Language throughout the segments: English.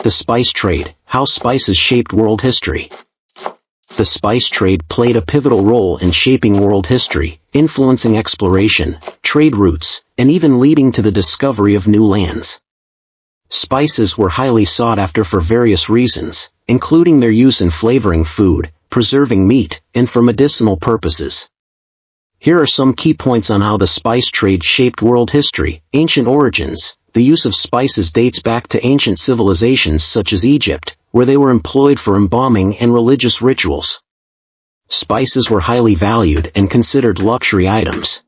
The spice trade, how spices shaped world history. The spice trade played a pivotal role in shaping world history, influencing exploration, trade routes, and even leading to the discovery of new lands. Spices were highly sought after for various reasons, including their use in flavoring food, preserving meat, and for medicinal purposes. Here are some key points on how the spice trade shaped world history. Ancient origins. The use of spices dates back to ancient civilizations such as Egypt, where they were employed for embalming and religious rituals. Spices were highly valued and considered luxury items.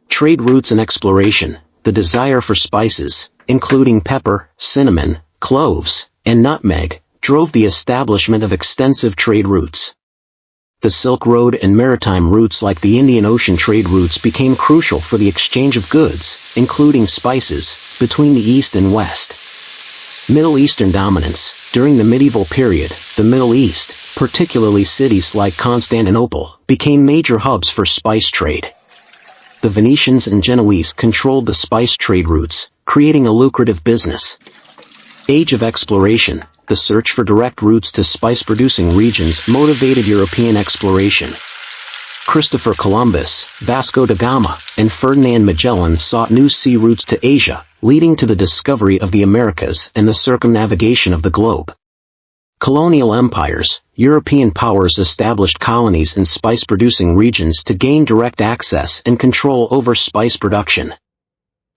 Trade routes and exploration. The desire for spices, including pepper, cinnamon, cloves, and nutmeg, drove the establishment of extensive trade routes. The Silk Road and maritime routes like the Indian Ocean trade routes became crucial for the exchange of goods, including spices, between the East and West. Middle Eastern dominance. During the medieval period, the Middle East, particularly cities like Constantinople, became major hubs for spice trade. The Venetians and Genoese controlled the spice trade routes, creating a lucrative business. Age of exploration. The search for direct routes to spice-producing regions motivated European exploration. Christopher Columbus, Vasco da Gama, and Ferdinand Magellan sought new sea routes to Asia, leading to the discovery of the Americas and the circumnavigation of the globe. Colonial empires. European powers established colonies in spice-producing regions to gain direct access and control over spice production.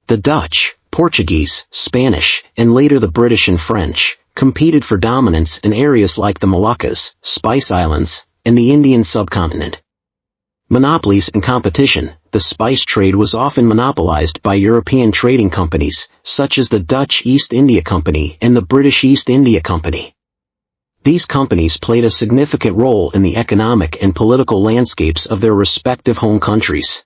The Dutch, Portuguese, Spanish, and later the British and French, competed for dominance in areas like the Moluccas, Spice Islands, and the Indian subcontinent. Monopolies and competition. The spice trade was often monopolized by European trading companies, such as the Dutch East India Company and the British East India Company. These companies played a significant role in the economic and political landscapes of their respective home countries.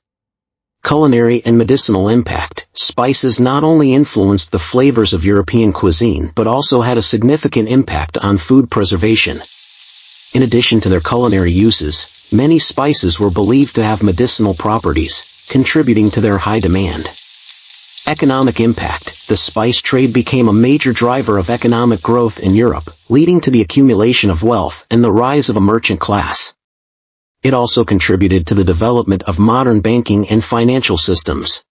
Culinary and medicinal impact. Spices not only influenced the flavors of European cuisine but also had a significant impact on food preservation. In addition to their culinary uses, many spices were believed to have medicinal properties, contributing to their high demand. Economic impact. The spice trade became a major driver of economic growth in Europe, leading to the accumulation of wealth and the rise of a merchant class. It also contributed to the development of modern banking and financial systems.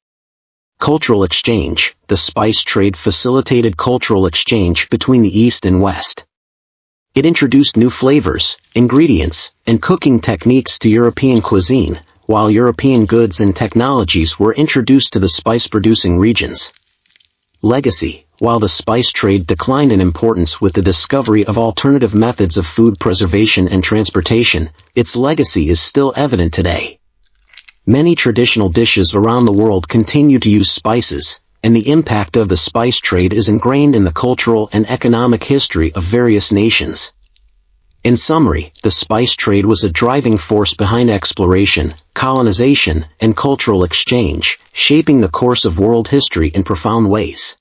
Cultural exchange. The spice trade facilitated cultural exchange between the East and West. It introduced new flavors, ingredients, and cooking techniques to European cuisine, while European goods and technologies were introduced to the spice-producing regions. Legacy. While the spice trade declined in importance with the discovery of alternative methods of food preservation and transportation, its legacy is still evident today. Many traditional dishes around the world continue to use spices, and the impact of the spice trade is ingrained in the cultural and economic history of various nations. In summary, the spice trade was a driving force behind exploration, colonization, and cultural exchange, shaping the course of world history in profound ways.